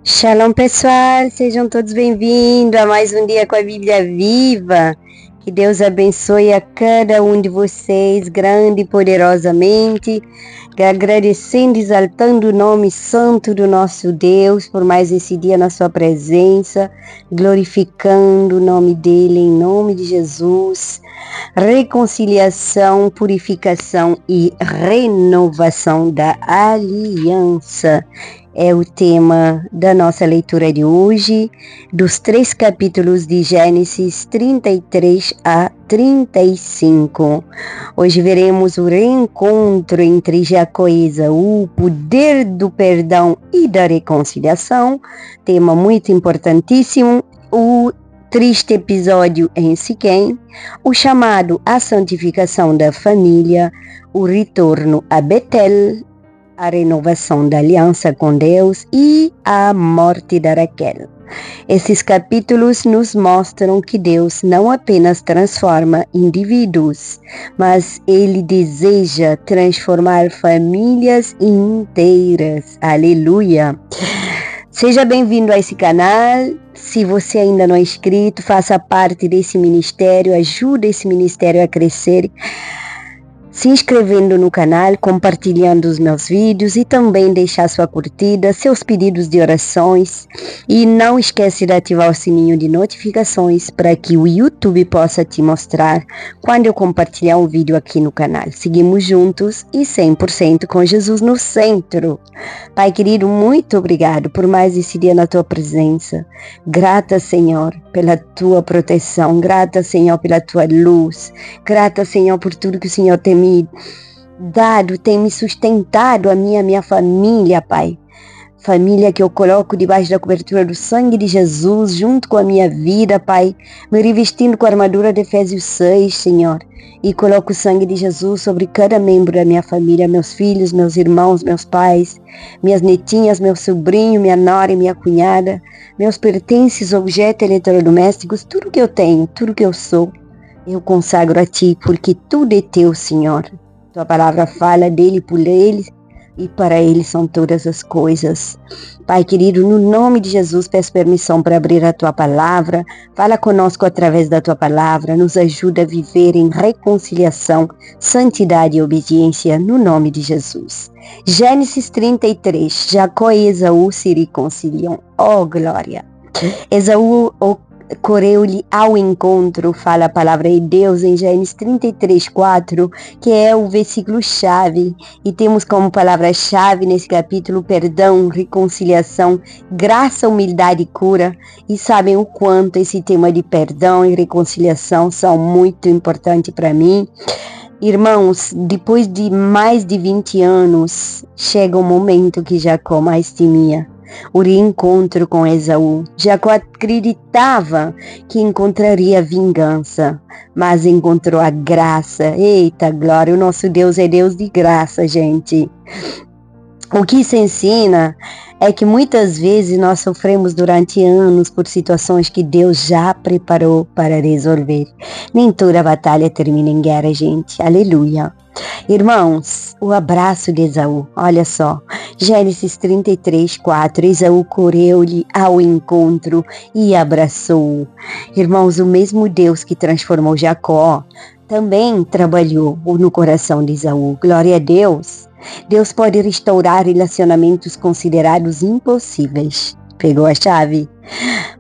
Shalom, pessoal, sejam todos bem-vindos a mais um dia com a Bíblia Viva. Que Deus abençoe a cada um de vocês grande e poderosamente, agradecendo e exaltando o nome santo do nosso Deus por mais esse dia na sua presença, glorificando o nome dele em nome de Jesus. Reconciliação, purificação e renovação da aliança é o tema da nossa leitura de hoje, dos 3 capítulos de Gênesis 33 a 35. Hoje veremos o reencontro entre Jacó e Esaú, o poder do perdão e da reconciliação, tema muito importantíssimo, o triste episódio em Siquém, o chamado à santificação da família, o retorno a Betel, a renovação da aliança com Deus e a morte da Raquel. Esses capítulos nos mostram que Deus não apenas transforma indivíduos, mas Ele deseja transformar famílias inteiras. Aleluia! Seja bem-vindo a esse canal. Se você ainda não é inscrito, faça parte desse ministério, ajude esse ministério a crescer, se inscrevendo no canal, compartilhando os meus vídeos e também deixar sua curtida, seus pedidos de orações. E não esquece de ativar o sininho de notificações para que o YouTube possa te mostrar quando eu compartilhar um vídeo aqui no canal. Seguimos juntos e 100% com Jesus no centro. Pai querido, muito obrigado por mais esse dia na tua presença. Grata, Senhor, pela tua proteção. Grata, Senhor, pela tua luz. Grata, Senhor, por tudo que o Senhor tem me dado, tem me sustentado, a minha família, Pai. Família que eu coloco debaixo da cobertura do sangue de Jesus, junto com a minha vida, Pai, me revestindo com a armadura de Efésios 6, Senhor, e coloco o sangue de Jesus sobre cada membro da minha família, meus filhos, meus irmãos, meus pais, minhas netinhas, meu sobrinho, minha nora e minha cunhada, meus pertences, objetos eletrodomésticos, tudo que eu tenho, tudo que eu sou, eu consagro a Ti, porque tudo é Teu, Senhor. Tua palavra fala dele, por ele, e para ele são todas as coisas. Pai querido, no nome de Jesus, peço permissão para abrir a Tua palavra. Fala conosco através da Tua palavra. Nos ajuda a viver em reconciliação, santidade e obediência, no nome de Jesus. Gênesis 33. Jacó e Esaú se reconciliam. Oh, glória! Esaú correu-lhe ao encontro, fala a palavra de Deus em Gênesis 33, 4, que é o versículo-chave, e temos como palavra-chave nesse capítulo perdão, reconciliação, graça, humildade e cura, e sabem o quanto esse tema de perdão e reconciliação são muito importantes para mim. Irmãos, depois de mais de 20 anos, chega um momento que Jacó mais temia. O reencontro com Esaú. Jacó acreditava que encontraria vingança, mas encontrou a graça. Eita glória, o nosso Deus é Deus de graça, gente. O que isso ensina é que muitas vezes nós sofremos durante anos por situações que Deus já preparou para resolver. Nem toda batalha termina em guerra, gente. Aleluia. Irmãos, o abraço de Esaú, olha só, Gênesis 33, 4, Esaú correu-lhe ao encontro e abraçou. Irmãos, o mesmo Deus que transformou Jacó também trabalhou no coração de Esaú. Glória a Deus. Deus pode restaurar relacionamentos considerados impossíveis. Pegou a chave?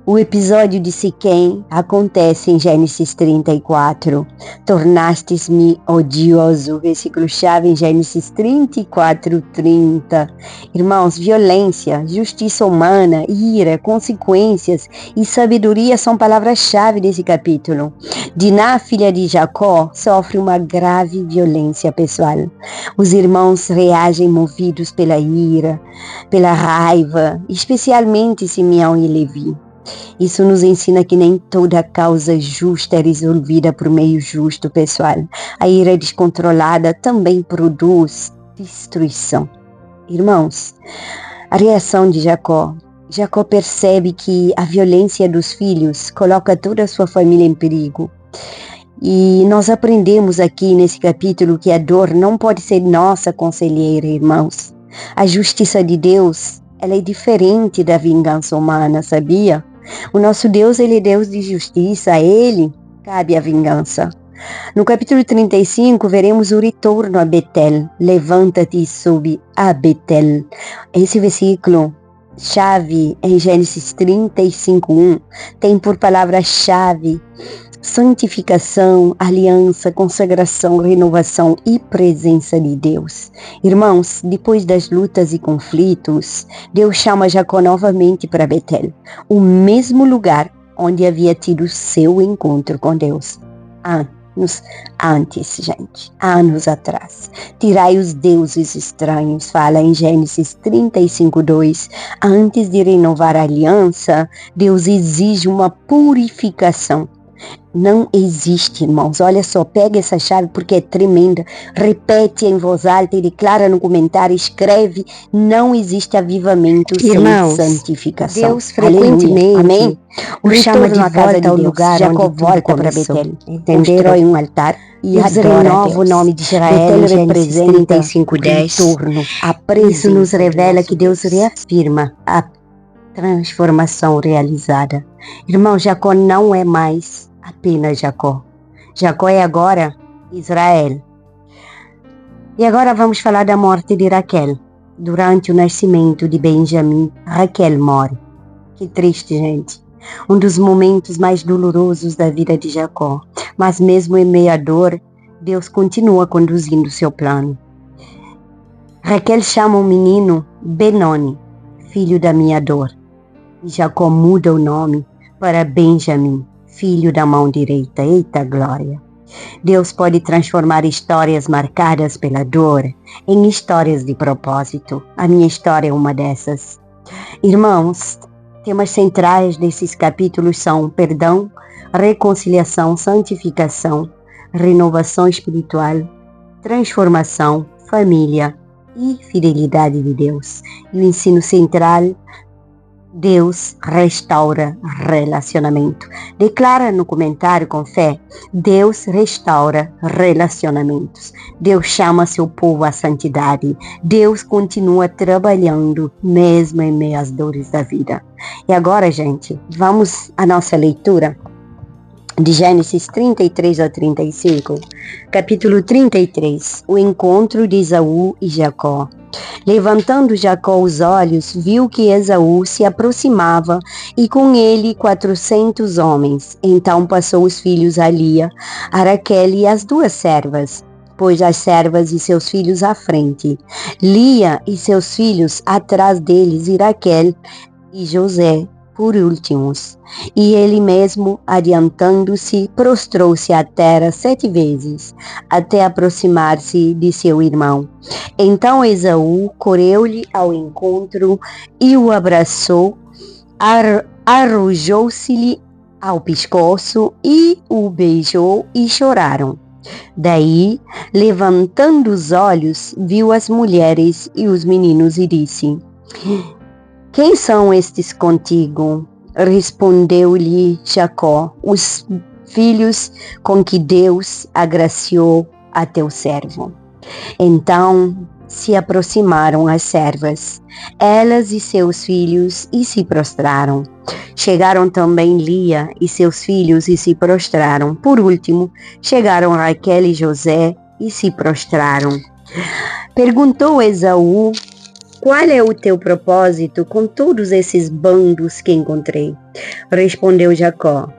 O episódio de Siquém acontece em Gênesis 34. Tornastes-me odioso. Versículo-chave em Gênesis 34, 30. Irmãos, violência, justiça humana, ira, consequências e sabedoria são palavras-chave desse capítulo. Diná, filha de Jacó, sofre uma grave violência pessoal. Os irmãos reagem movidos pela ira, pela raiva, especialmente Simeão e Levi. Isso nos ensina que nem toda causa justa é resolvida por meio justo, pessoal. A ira descontrolada também produz destruição. Irmãos, a reação de Jacó. Jacó percebe que a violência dos filhos coloca toda a sua família em perigo. E nós aprendemos aqui nesse capítulo que a dor não pode ser nossa conselheira, irmãos. A justiça de Deus ela é diferente da vingança humana, sabia? O nosso Deus, ele é Deus de justiça, a ele cabe a vingança. No capítulo 35, veremos o retorno a Betel. Levanta-te e subi a Betel. Esse versículo chave em Gênesis 35:1 tem por palavra-chave santificação, aliança, consagração, renovação e presença de Deus. Irmãos, depois das lutas e conflitos, Deus chama Jacó novamente para Betel, o mesmo lugar onde havia tido seu encontro com Deus. Anos atrás. Tirai os deuses estranhos, fala em Gênesis 35:2. Antes de renovar a aliança, Deus exige uma purificação. Não existe, irmãos. Olha só, pega essa chave porque é tremenda. Repete em voz alta e declara no comentário, escreve. Não existe avivamento irmãos, sem santificação. Deus frequentemente Amém? O chama de volta ao lugar Jacó onde volta para Betel. Constrói um altar e Deus adora renova o nome de Israel. Betel representa 35:10. retorno. Isso nos revela que Deus reafirma a transformação realizada. Irmão, Jacó não é mais apenas Jacó. Jacó é agora Israel. E agora vamos falar da morte de Raquel. Durante o nascimento de Benjamim, Raquel morre. Que triste, gente. Um dos momentos mais dolorosos da vida de Jacó. Mas mesmo em meio à dor, Deus continua conduzindo seu plano. Raquel chama o menino Benoni, filho da minha dor. E Jacó muda o nome para Benjamim, filho da mão direita. Eita glória! Deus pode transformar histórias marcadas pela dor em histórias de propósito. A minha história é uma dessas. Irmãos, temas centrais desses capítulos são perdão, reconciliação, santificação, renovação espiritual, transformação, família e fidelidade de Deus. E o ensino central, Deus restaura relacionamento. Declara no comentário com fé, Deus restaura relacionamentos. Deus chama seu povo à santidade. Deus continua trabalhando mesmo em meio às dores da vida. E agora, gente, vamos à nossa leitura de Gênesis 33 a 35. Capítulo 33. O encontro de Esaú e Jacó. Levantando Jacó os olhos, viu que Esaú se aproximava e com ele 400 homens. Então passou os filhos a Lia, a Raquel e as duas servas, pôs as servas e seus filhos à frente, Lia e seus filhos atrás deles e Raquel e José por últimos. E ele mesmo, adiantando-se, prostrou-se à terra 7 vezes, até aproximar-se de seu irmão. Então Esaú correu-lhe ao encontro e o abraçou, arrojou-se-lhe ao pescoço e o beijou e choraram. Daí, levantando os olhos, viu as mulheres e os meninos e disse: Quem são estes contigo? Respondeu-lhe Jacó: os filhos com que Deus agraciou a teu servo. Então se aproximaram as servas, elas e seus filhos, e se prostraram. Chegaram também Lia e seus filhos e se prostraram. Por último, chegaram Raquel e José e se prostraram. Perguntou Esaú: Qual é o teu propósito com todos esses bandos que encontrei? Respondeu Jacó: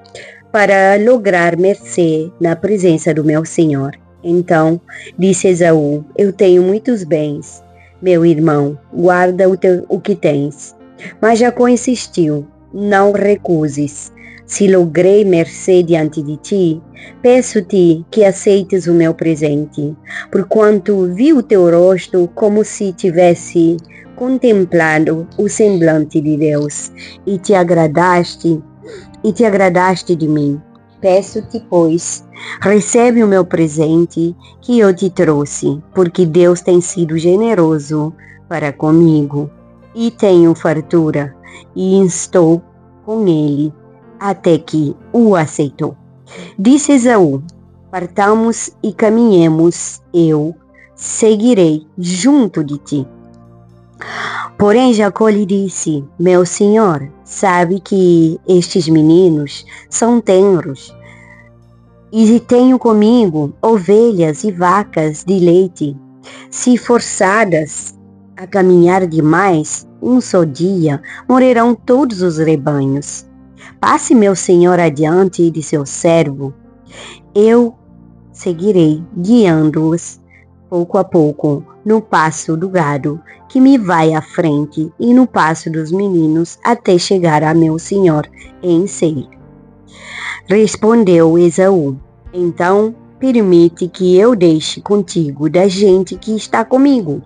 Para lograr mercê na presença do meu senhor. Então disse Esaú: Eu tenho muitos bens, meu irmão, guarda o que tens. Mas Jacó insistiu: Não recuses. Se logrei mercê diante de ti, peço-te que aceites o meu presente, porquanto vi o teu rosto como se tivesse contemplado o semblante de Deus, e te agradaste de mim. Peço-te, pois, recebe o meu presente que eu te trouxe, porque Deus tem sido generoso para comigo, e tenho fartura, e estou com ele até que o aceitou. Disse Esaú: Partamos e caminhemos, eu seguirei junto de ti. Porém Jacó lhe disse: meu senhor sabe que estes meninos são tenros, e tenho comigo ovelhas e vacas de leite. Se forçadas a caminhar demais, um só dia morrerão todos os rebanhos. Passe meu senhor adiante de seu servo. Eu seguirei, guiando-os pouco a pouco no passo do gado, que me vai à frente, e no passo dos meninos, até chegar a meu senhor em Seir. Respondeu Esaú: então permite que eu deixe contigo da gente que está comigo.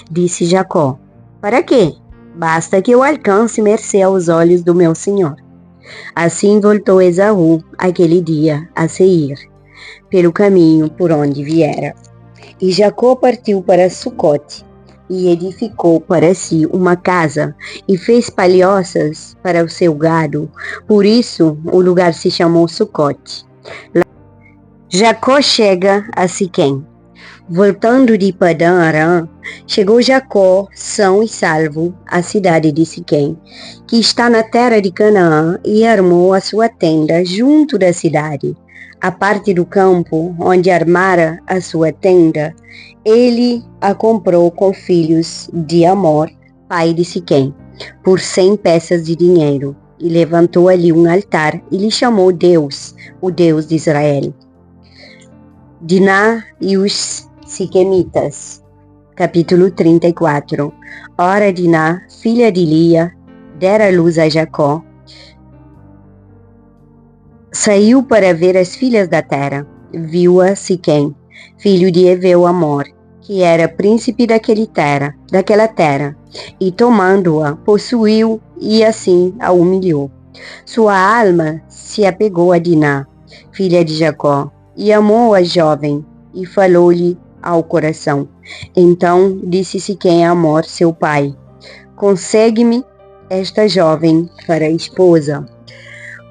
Disse Jacó: para quê? Basta que eu alcance mercê aos olhos do meu senhor. Assim voltou Esaú aquele dia a Seir, pelo caminho por onde viera. E Jacó partiu para Sucote, e edificou para si uma casa, e fez palhoças para o seu gado. Por isso o lugar se chamou Sucote. Jacó chega a Siquém. Voltando de Padã Arã, chegou Jacó, são e salvo, à cidade de Siquém, que está na terra de Canaã, e armou a sua tenda junto da cidade. A parte do campo onde armara a sua tenda, ele a comprou com filhos de Amor, pai de Siquém, por 100 peças de dinheiro, e levantou ali um altar e lhe chamou Deus, o Deus de Israel. Diná e os Siquemitas. Capítulo 34. Ora Diná, filha de Lia, dera luz a Jacó. Saiu para ver as filhas da terra. Viu-a Siquém, filho de Eveu Amor, que era príncipe daquela terra, e tomando-a, possuiu e assim a humilhou. Sua alma se apegou a Diná, filha de Jacó, e amou a jovem, e falou-lhe ao coração. Então disse Siquém a Amor, seu pai: consegue-me esta jovem para esposa.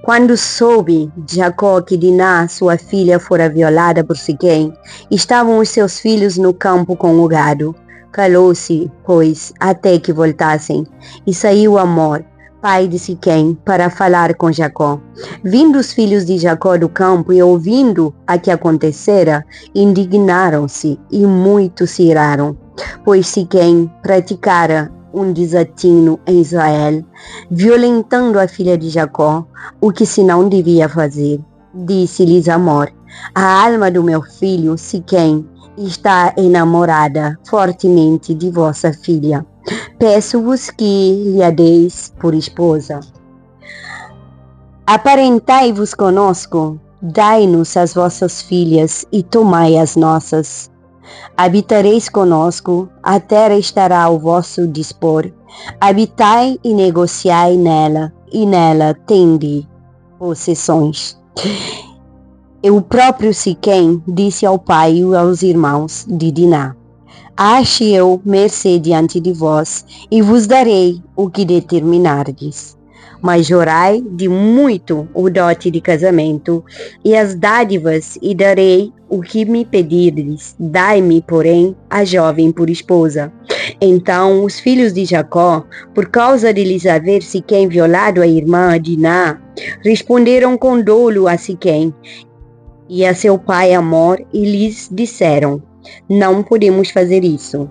Quando soube Jacó que Diná, sua filha, fora violada por Siquém, estavam os seus filhos no campo com o gado. Calou-se, pois, até que voltassem, e saiu Amor, pai de Siquém, para falar com Jacó. Vindo os filhos de Jacó do campo e ouvindo a que acontecera, indignaram-se e muito se iraram, pois Siquém praticara um desatino em Israel, violentando a filha de Jacó, o que se não devia fazer. Disse-lhes Amor: a alma do meu filho Siquém está enamorada fortemente de vossa filha. Peço-vos que lhe a deis por esposa. Aparentai-vos conosco, dai-nos as vossas filhas e tomai as nossas. Habitareis conosco, a terra estará ao vosso dispor. Habitai e negociai nela, e nela tende possessões. E o próprio Siquém disse ao pai e aos irmãos de Diná: ache eu mercê diante de vós, e vos darei o que determinardes. Mas jurai de muito o dote de casamento e as dádivas, e darei o que me pedirdes. Dai-me, porém, a jovem por esposa. Então os filhos de Jacó, por causa de lhes haver Siquém violado a irmã Diná, responderam com dolo a Siquém e a seu pai Amor, e lhes disseram: não podemos fazer isso,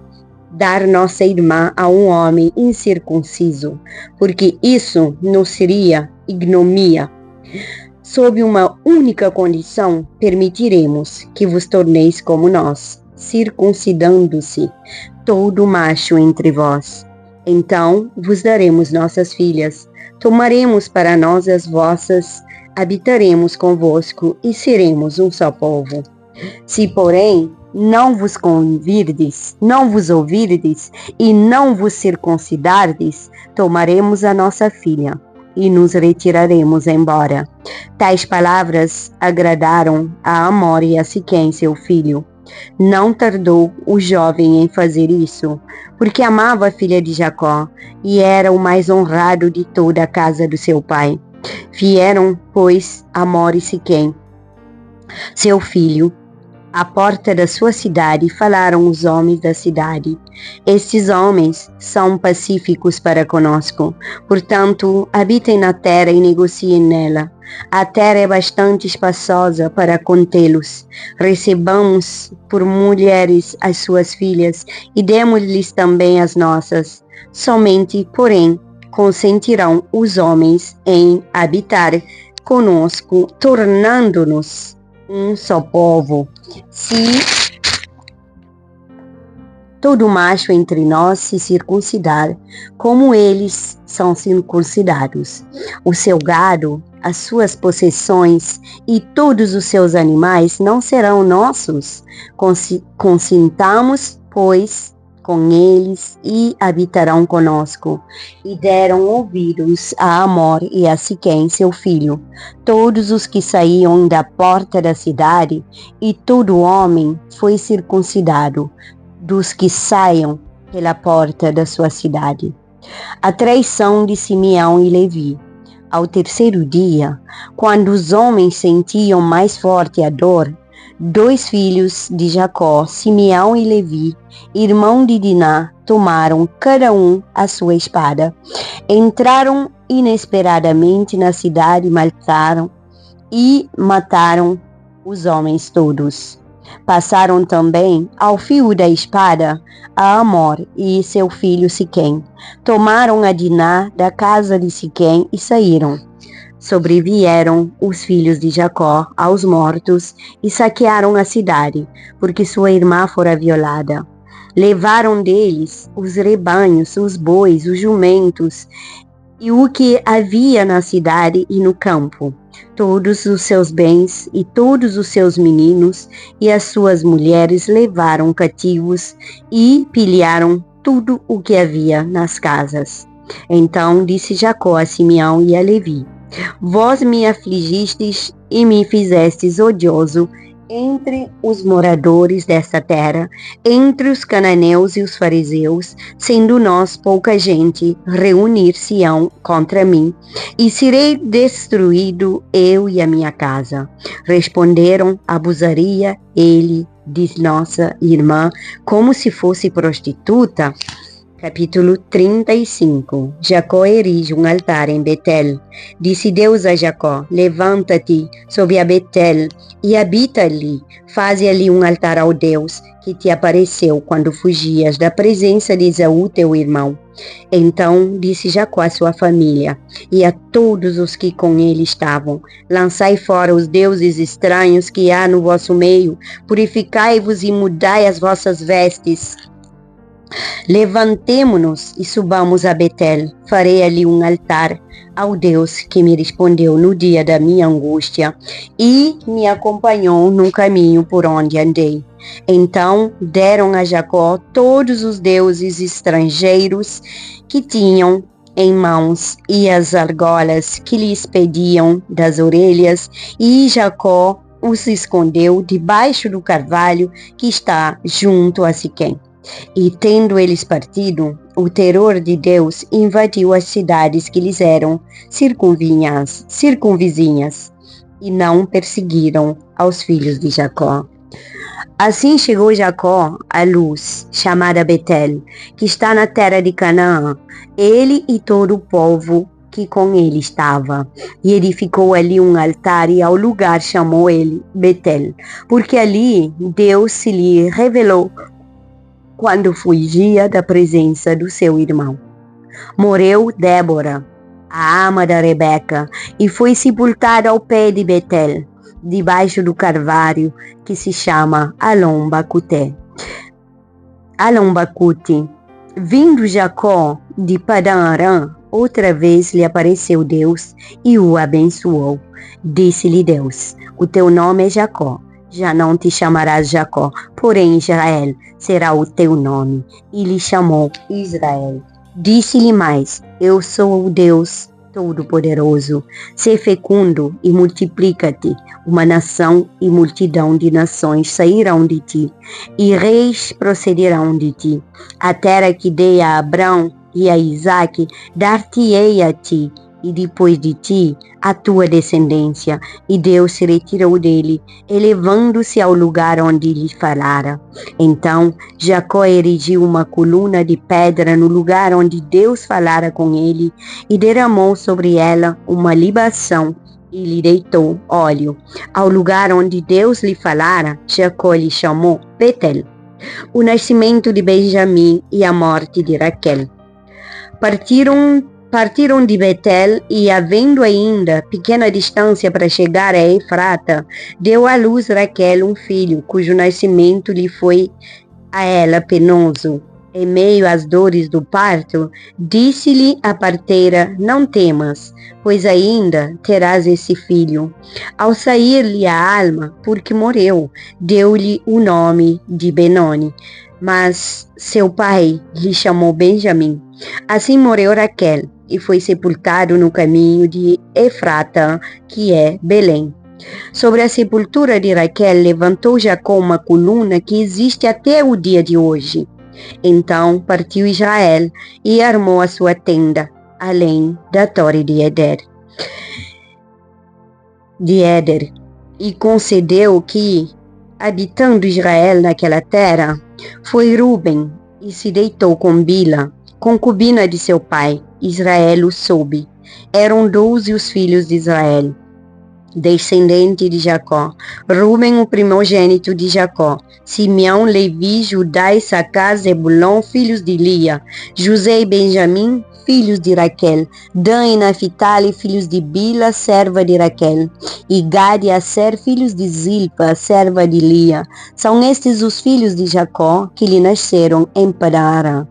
dar nossa irmã a um homem incircunciso, porque isso nos seria ignomia. Sob uma única condição, permitiremos que vos torneis como nós, circuncidando-se todo macho entre vós. Então vos daremos nossas filhas, tomaremos para nós as vossas, habitaremos convosco e seremos um só povo. Se, porém, não vos convirdes, não vos ouvirdes e não vos circuncidardes, tomaremos a nossa filha e nos retiraremos embora. Tais palavras agradaram a Amor e a Siquém, seu filho. Não tardou o jovem em fazer isso, porque amava a filha de Jacó e era o mais honrado de toda a casa do seu pai. Vieram, pois, Amor e Siquém, seu filho, À porta da sua cidade falaram os homens da cidade: estes homens são pacíficos para conosco, portanto, habitem na terra e negociem nela. A terra é bastante espaçosa para contê-los. Recebamos por mulheres as suas filhas e demos-lhes também as nossas. Somente, porém, consentirão os homens em habitar conosco, tornando-nos um só povo. Se todo macho entre nós se circuncidar, como eles são circuncidados, o seu gado, as suas possessões e todos os seus animais não serão nossos. Consintamos, pois, com eles e habitarão conosco. E deram ouvidos a Amor e a Siquém, seu filho, todos os que saíam da porta da cidade, e todo homem foi circuncidado dos que saiam pela porta da sua cidade. A traição de Simeão e Levi. Ao terceiro dia, quando os homens sentiam mais forte a dor, 2 filhos de Jacó, Simeão e Levi, irmão de Diná, tomaram cada um a sua espada, entraram inesperadamente na cidade e mataram os homens todos. Passaram também ao fio da espada a Amor e seu filho Siquém. Tomaram a Diná da casa de Siquém e saíram. Sobrevieram os filhos de Jacó aos mortos e saquearam a cidade, porque sua irmã fora violada. Levaram deles os rebanhos, os bois, os jumentos e o que havia na cidade e no campo, todos os seus bens e todos os seus meninos e as suas mulheres levaram cativos e pilharam tudo o que havia nas casas. Então disse Jacó a Simeão e a Levi: vós me afligistes e me fizestes odioso entre os moradores desta terra, entre os cananeus e os fariseus, sendo nós pouca gente, reunir-se-ão contra mim, e serei destruído eu e a minha casa. Responderam: abusaria ele de nossa irmã como se fosse prostituta? Capítulo 35. Jacó erige um altar em Betel. Disse Deus a Jacó: levanta-te sobre a Betel e habita ali. Faze ali um altar ao Deus que te apareceu quando fugias da presença de Esaú, teu irmão. Então disse Jacó à sua família e a todos os que com ele estavam: lançai fora os deuses estranhos que há no vosso meio, purificai-vos e mudai as vossas vestes. Levantemo-nos e subamos a Betel. Farei ali um altar ao Deus que me respondeu no dia da minha angústia e me acompanhou no caminho por onde andei. Então deram a Jacó todos os deuses estrangeiros que tinham em mãos e as argolas que lhes pediam das orelhas, e Jacó os escondeu debaixo do carvalho que está junto a Siquém. E tendo eles partido, o terror de Deus invadiu as cidades que lhes eram circunvizinhas, e não perseguiram aos filhos de Jacó. Assim chegou Jacó à luz, chamada Betel, que está na terra de Canaã, ele e todo o povo que com ele estava, e edificou ali um altar, e ao lugar chamou ele Betel, porque ali Deus se lhe revelou quando fugia da presença do seu irmão. Morreu Débora, a ama da Rebeca, e foi sepultada ao pé de Betel, debaixo do carvalho que se chama Alon-Bacute. Vindo Jacó de Padã-Arã, outra vez lhe apareceu Deus e o abençoou. Disse-lhe Deus: o teu nome é Jacó. Já não te chamarás Jacó, porém Israel será o teu nome. E lhe chamou Israel. Disse-lhe mais: eu sou o Deus Todo-Poderoso. Sê fecundo e multiplica-te. Uma nação e multidão de nações sairão de ti, e reis procederão de ti. A terra que dei a Abrão e a Isaque dar-te-ei a ti e depois de ti a tua descendência. E Deus se retirou dele, elevando-se ao lugar onde lhe falara. Então Jacó erigiu uma coluna de pedra no lugar onde Deus falara com ele, e derramou sobre ela uma libação, e lhe deitou óleo. Ao lugar onde Deus lhe falara, Jacó lhe chamou Betel. O nascimento de Benjamim e a morte de Raquel. Partiram de Betel e, havendo ainda pequena distância para chegar a Efrata, deu à luz Raquel um filho, cujo nascimento lhe foi a ela penoso. Em meio às dores do parto, disse-lhe a parteira: não temas, pois ainda terás esse filho. Ao sair-lhe a alma, porque morreu, deu-lhe o nome de Benoni, mas seu pai lhe chamou Benjamim. Assim morreu Raquel, e foi sepultado no caminho de Efrata, que é Belém. Sobre a sepultura de Raquel levantou Jacó uma coluna que existe até o dia de hoje. Então partiu Israel e armou a sua tenda, além da torre de Éder. E concedeu que, habitando Israel naquela terra, foi Ruben e se deitou com Bila, concubina de seu pai. Israel o soube. Eram 12 os filhos de Israel, descendente de Jacó. Ruben, o primogênito de Jacó. Simeão, Levi, Judá, Issacar, Zebulon, filhos de Lia. José e Benjamim, filhos de Raquel. Dan e Naphtali, filhos de Bila, serva de Raquel. E Gad e Aser, filhos de Zilpa, serva de Lia. São estes os filhos de Jacó que lhe nasceram em Padan-aram.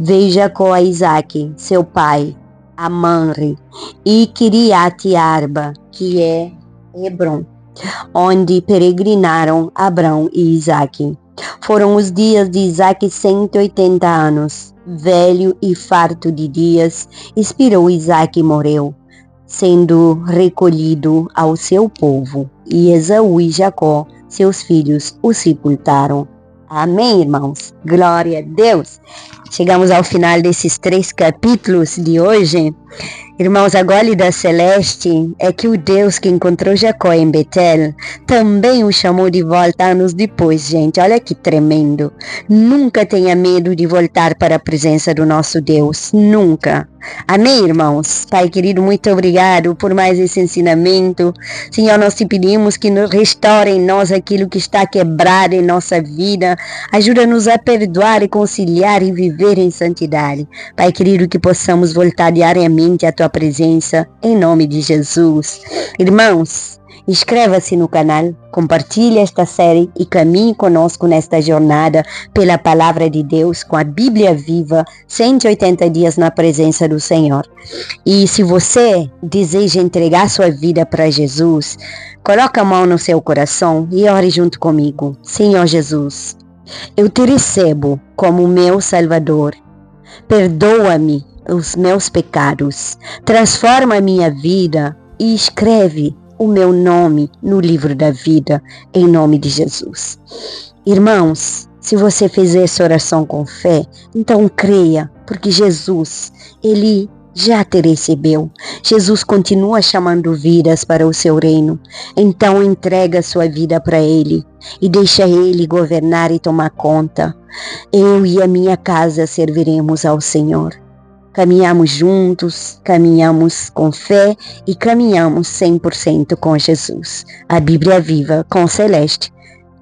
Veio Jacó a Isaque, seu pai, a Manre, e Quiriate-arba, que é Hebron, onde peregrinaram Abrão e Isaque. Foram os dias de Isaque 180 anos. Velho e farto de dias, expirou Isaque e morreu, sendo recolhido ao seu povo. E Esaú e Jacó, seus filhos, o sepultaram. Amém, irmãos? Glória a Deus! Chegamos ao final desses 3 capítulos de hoje. Irmãos, a Gólida Celeste é que o Deus que encontrou Jacó em Betel também o chamou de volta anos depois, gente. Olha que tremendo. Nunca tenha medo de voltar para a presença do nosso Deus. Nunca. Amém, irmãos? Pai querido, muito obrigado por mais esse ensinamento. Senhor, nós te pedimos que nos restaure em nós aquilo que está quebrado em nossa vida. Ajuda-nos a perdoar e conciliar e viver em santidade. Pai querido, que possamos voltar diariamente à tua presença, em nome de Jesus. Irmãos, inscreva-se no canal, compartilhe esta série e caminhe conosco nesta jornada pela palavra de Deus com a Bíblia viva, 180 dias na presença do Senhor. E se você deseja entregar sua vida para Jesus, coloque a mão no seu coração e ore junto comigo. Senhor Jesus, eu te recebo como meu Salvador. Perdoa-me os meus pecados, transforma a minha vida e escreve o meu nome no livro da vida, em nome de Jesus. Irmãos, se você fizer essa oração com fé, então creia, porque Jesus, Ele já te recebeu. Jesus continua chamando vidas para o seu reino. Então entrega sua vida para Ele e deixa Ele governar e tomar conta. Eu e a minha casa serviremos ao Senhor. Caminhamos juntos, caminhamos com fé e caminhamos 100% com Jesus. A Bíblia viva com Celeste,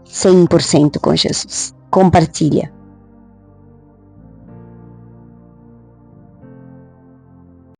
100% com Jesus. Compartilha.